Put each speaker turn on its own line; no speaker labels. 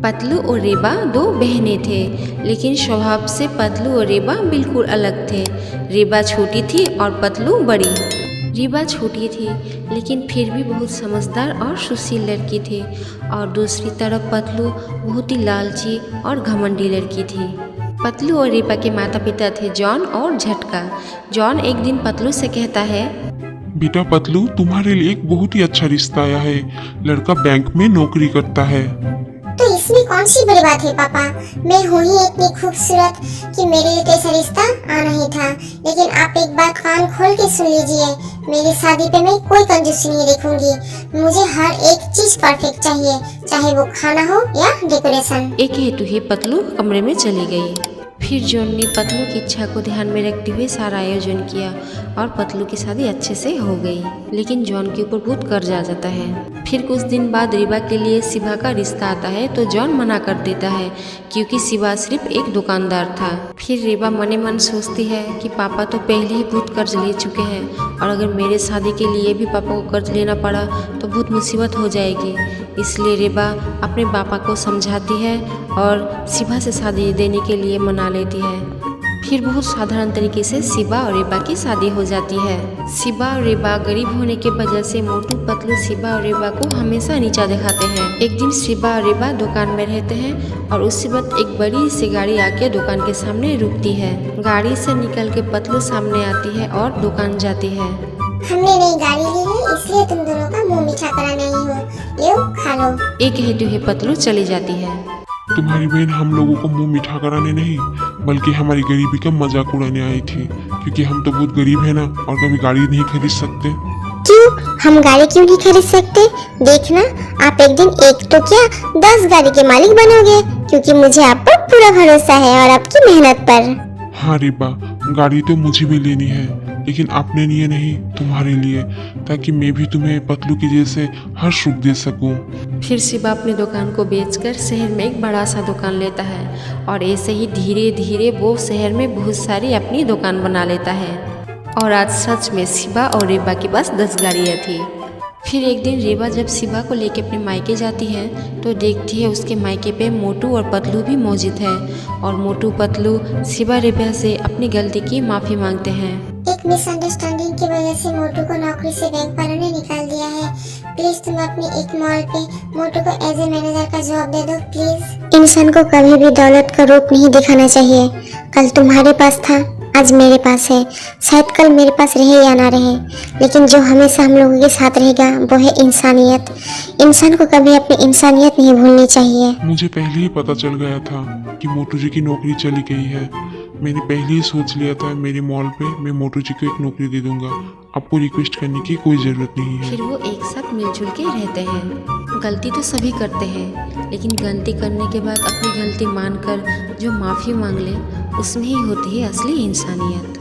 पतलू और रेबा दो बहनें थे, लेकिन स्वभाव से पतलू और रेबा बिल्कुल अलग थे। रेबा छोटी थी और पतलू बड़ी। रेबा छोटी थी लेकिन फिर भी बहुत समझदार और सुशील लड़की थी, और दूसरी तरफ पतलू बहुत ही लालची और घमंडी लड़की थी। पतलू और रेबा के माता पिता थे जॉन और झटका। जॉन एक दिन पतलू से कहता है,
बेटा पतलू, तुम्हारे लिए एक बहुत ही अच्छा रिश्ता आया है। लड़का बैंक में नौकरी करता है।
तो इसमें कौन सी बड़ी बात है पापा? मैं हूँ ही इतनी खूबसूरत कि मेरे लिए तो ऐसा रिश्ता आना ही था। लेकिन आप एक बात कान खोल के सुन लीजिए, मेरी शादी पे मैं कोई कंजूसी नहीं देखूंगी। मुझे हर एक चीज परफेक्ट चाहिए, चाहे वो खाना हो या डेकोरेशन।
एक हेतु ही पतलू कमरे में चली गई। फिर जॉन ने पतलू की इच्छा को ध्यान में रखते हुए सारा आयोजन किया और पतलू की शादी अच्छे से हो गई। लेकिन जॉन के ऊपर बहुत कर्ज आ जाता है। फिर कुछ दिन बाद रेबा के लिए शिवा का रिश्ता आता है तो जॉन मना कर देता है, क्योंकि शिवा सिर्फ एक दुकानदार था। फिर रेबा मने मन सोचती है कि पापा तो पहले ही बहुत कर्ज ले चुके हैं, और अगर मेरे शादी के लिए भी पापा को कर्ज लेना पड़ा तो बहुत मुसीबत हो जाएगी। इसलिए रेबा अपने पापा को समझाती है और शिवा से शादी देने के लिए मना लेती है। फिर बहुत साधारण तरीके से शिवा और रेबा की शादी हो जाती है। शिवा और रेबा गरीब होने के वजह से मोटू पतलू शिवा और रेबा को हमेशा नीचा दिखाते हैं। एक दिन शिवा और रेबा दुकान में रहते हैं और उसी वक्त एक बड़ी सी गाड़ी आके दुकान के सामने रुकती है। गाड़ी से निकल के पतलू सामने आती है और दुकान जाती है।
हमने नई गाड़ी ली है, इसलिए तुम दोनों का मुंह मीठा करा नहीं हो। लो खा लो।
एक हेतु ही पतलू चली जाती है।
तुम्हारी बहन हम लोगों को मुंह मीठा कराने नहीं, बल्कि हमारी गरीबी का मजाक उड़ाने आई थी, क्योंकि हम तो बहुत गरीब है ना, और कभी गाड़ी नहीं खरीद सकते।
क्यों? हम गाड़ी क्यों नहीं खरीद सकते? देखना, आप एक दिन एक तो क्या 10 गाड़ी के मालिक बनोगे, क्योंकि मुझे आप पर पूरा भरोसा है और आपकी मेहनत पर।
हाँ रेबा, गाड़ी तो मुझे भी लेनी है, लेकिन अपने लिए नहीं, तुम्हारे लिए, ताकि मैं भी तुम्हें पतलू की जैसे हर सुख दे सकूं।
फिर शिवा अपनी दुकान को बेचकर शहर में एक बड़ा सा दुकान लेता है, और ऐसे ही धीरे धीरे वो शहर में बहुत सारी अपनी दुकान बना लेता है। और आज सच में शिवा और रेबा के पास 10 गाड़ियाँ थी। फिर एक दिन रेबा जब शिवा को लेकर अपने मायके जाती है तो देखती है उसके मायके पे मोटू और पतलू भी मौजूद है, और मोटू पतलू शिवा रेबा से अपनी गलती की माफ़ी मांगते हैं।
एक मिसअंडरस्टैंडिंग की वजह से मोटू को नौकरी से बैंक वालों ने निकाल दिया है। प्लीज तुम अपनी एक मॉल पे मोटू को एज ए मैनेजर का जॉब दे दो प्लीज। इंसान को कभी भी दौलत का रूप नहीं दिखाना चाहिए। कल तुम्हारे पास था, आज मेरे पास है, शायद कल मेरे पास रहे या ना रहे, लेकिन जो हमेशा हम लोगों के साथ रहेगा वो है इंसानियत। इंसान को कभी अपनी इंसानियत नहीं भूलनी चाहिए।
मुझे पहले ही पता चल गया था कि मोटू जी की नौकरी चली गई है। मैंने पहले ही सोच लिया था मेरे मॉल पे मैं मोटू जी को एक नौकरी दे दूंगा। आपको रिक्वेस्ट करने की कोई ज़रूरत नहीं है।
फिर वो एक साथ मिलजुल के रहते हैं। गलती तो सभी करते हैं, लेकिन गलती करने के बाद अपनी गलती मानकर जो माफ़ी मांग ले, उसमें ही होती है असली इंसानियत।